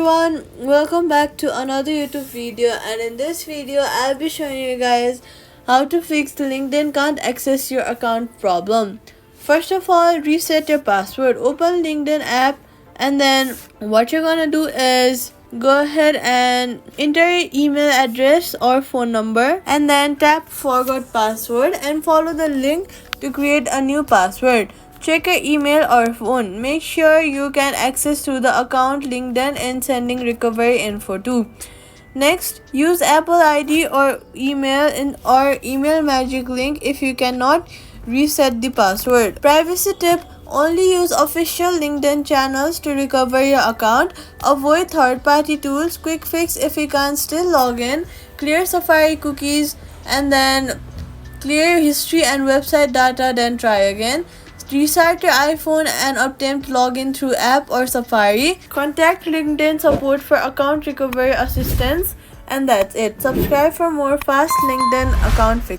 everyone, welcome back to another YouTube video, and in this video I'll be showing you guys how to fix LinkedIn can't access your account problem. First of all, reset your password. Open LinkedIn app, and then what you're gonna do is go ahead and enter your email address or phone number, and then tap forgot password and follow the link to create a new password. Check your email or phone. Make sure you can access to the account LinkedIn and sending recovery info too. Next, use Apple ID or email magic link if you cannot reset the password. Privacy tip: only use official LinkedIn channels to recover your account. Avoid third-party tools. Quick fix: if you can't still log in, clear Safari cookies and then clear history and website data, then try again. Restart your iPhone and attempt login through app or Safari. Contact LinkedIn support for account recovery assistance. And that's it. Subscribe for more fast LinkedIn account fix.